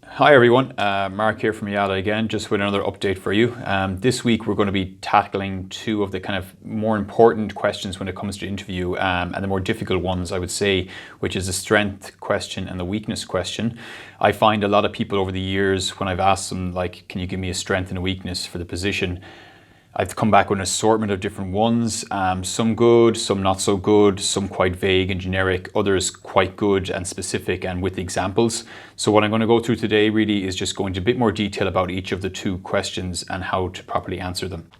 Hi everyone, Mark here from Yala again, just with another update for you. This week we're going to be tackling two of the kind of more important questions when it comes to interview, and the more difficult ones I would say, which is the strength question and the weakness question. I find a lot of people over the years when I've asked them like, can you give me a strength and a weakness for the position? I've come back with an assortment of different ones, some good, some not so good, some quite vague and generic, others quite good and specific and with examples. So what I'm going to go through today really is just go into a bit more detail about each of the two questions and how to properly answer them.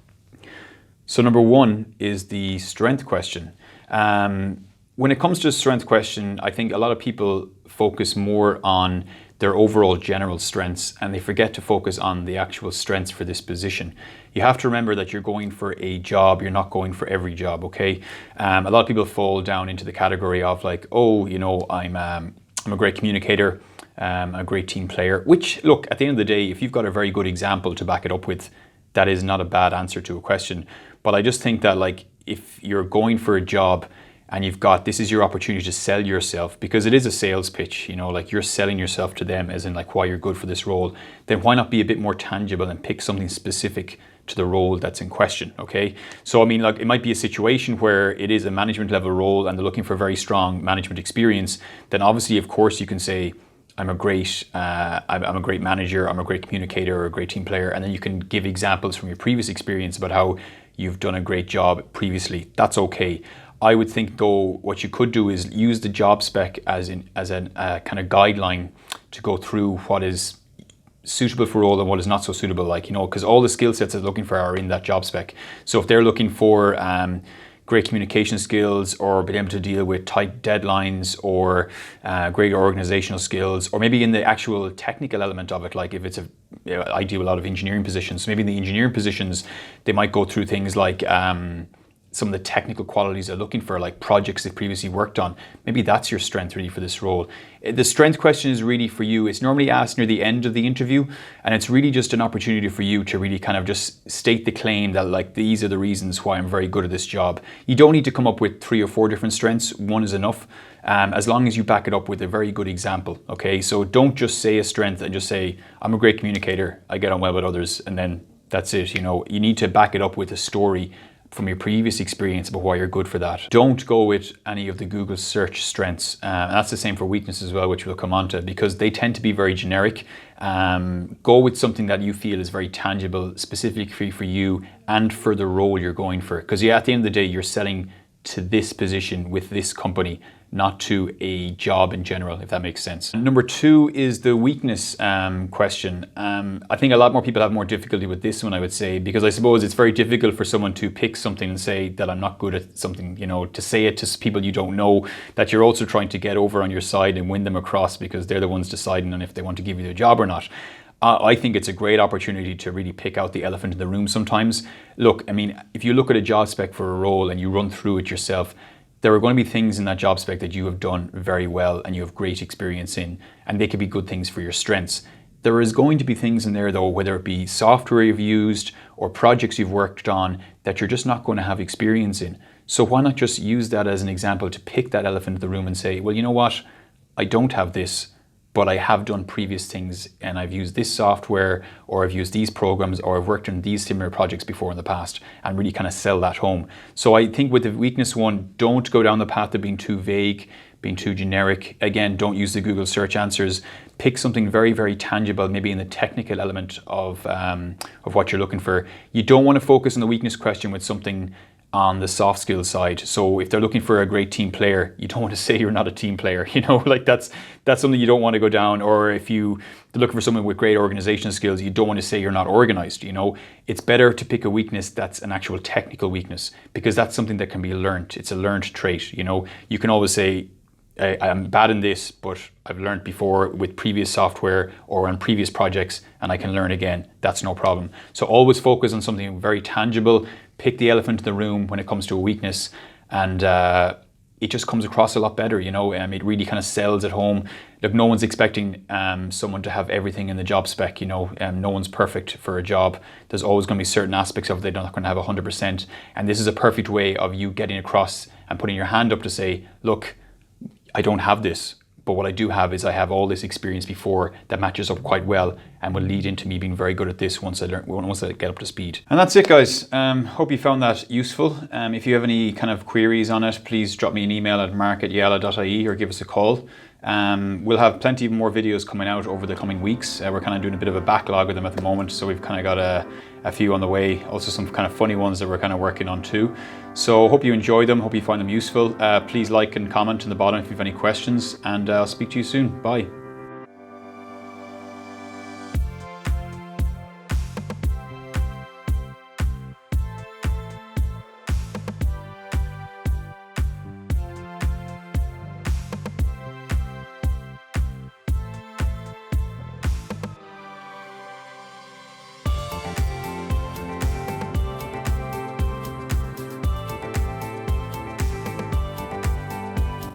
So number one is the strength question. When it comes to the strength question, I think a lot of people focus more on their overall general strengths and they forget to focus on the actual strengths for this position. You have to remember that you're going for a job, you're not going for every job, okay? A lot of people fall down into the category of like, oh, you know, I'm a great communicator, a great team player, which look, at the end of the day, if you've got a very good example to back it up with, that is not a bad answer to a question. But I just think that like, if you're going for a job and you've got, this is your opportunity to sell yourself, because it is a sales pitch, you know, like you're selling yourself to them as in like why you're good for this role, then why not be a bit more tangible and pick something specific to the role that's in question, okay? So I mean, like it might be a situation where it is a management level role and they're looking for very strong management experience, then obviously, of course, you can say, I'm a great manager, I'm a great communicator or a great team player, and then you can give examples from your previous experience about how you've done a great job previously. That's okay. I would think though, what you could do is use the job spec as a kind of guideline to go through what is suitable for role and what is not so suitable, like, you know, because all the skill sets they're looking for are in that job spec. So if they're looking for great communication skills or being able to deal with tight deadlines or great organizational skills, or maybe in the actual technical element of it, like if it's I deal with a lot of engineering positions, so maybe in the engineering positions, they might go through things like some of the technical qualities they're looking for, like projects they've previously worked on. Maybe that's your strength really for this role. The strength question is really for you. It's normally asked near the end of the interview, and it's really just an opportunity for you to really kind of just state the claim that like, these are the reasons why I'm very good at this job. You don't need to come up with 3 or 4 different strengths. One is enough, as long as you back it up with a very good example, okay? So don't just say a strength and just say, I'm a great communicator, I get on well with others, and then that's it. You know, you need to back it up with a story from your previous experience about why you're good for that. Don't go with any of the Google search strengths. And that's the same for weakness as well, which we'll come on to, because they tend to be very generic. Go with something that you feel is very tangible, specifically for you and for the role you're going for. Because yeah, at the end of the day, you're selling to this position with this company, not to a job in general, if that makes sense. Number 2 is the weakness question. I think a lot more people have more difficulty with this one, I would say, because I suppose it's very difficult for someone to pick something and say that I'm not good at something, you know, to say it to people you don't know, that you're also trying to get over on your side and win them across because they're the ones deciding on if they want to give you the job or not. I think it's a great opportunity to really pick out the elephant in the room sometimes. Look, I mean, if you look at a job spec for a role and you run through it yourself, there are going to be things in that job spec that you have done very well and you have great experience in, and they could be good things for your strengths. There is going to be things in there though, whether it be software you've used or projects you've worked on, that you're just not going to have experience in. So why not just use that as an example to pick that elephant in the room and say, well, you know what, I don't have this, but I have done previous things and I've used this software or I've used these programs or I've worked on these similar projects before in the past, and really kind of sell that home. So I think with the weakness one, don't go down the path of being too vague, being too generic. Again, don't use the Google search answers. Pick something very, very tangible, maybe in the technical element of what you're looking for. You don't want to focus on the weakness question with something on the soft skills side. So if they're looking for a great team player, you don't want to say you're not a team player, you know, like that's something you don't want to go down. Or if they're looking for someone with great organizational skills, you don't want to say you're not organized, you know. It's better to pick a weakness that's an actual technical weakness, because that's something that can be learned. It's a learned trait, you know. You can always say, I'm bad in this, but I've learned before with previous software or on previous projects, and I can learn again. That's no problem. So always focus on something very tangible. Pick the elephant in the room when it comes to a weakness, and it just comes across a lot better, you know. It really kind of sells at home. Look, no one's expecting someone to have everything in the job spec, you know. No one's perfect for a job. There's always going to be certain aspects of it they're not going to have 100%. And this is a perfect way of you getting across and putting your hand up to say, look, I don't have this, But what I do have is I have all this experience before that matches up quite well and will lead into me being very good at this once I get up to speed. And that's it, guys. Hope you found that useful. If you have any kind of queries on it, please drop me an email at mark@yala.ie or give us a call. We'll have plenty more videos coming out over the coming weeks. We're kind of doing a bit of a backlog of them at the moment, so we've kind of got a few on the way. Also some kind of funny ones that we're kind of working on too. So hope you enjoy them, hope you find them useful. Please like and comment in the bottom if you have any questions, and I'll speak to you soon. Bye.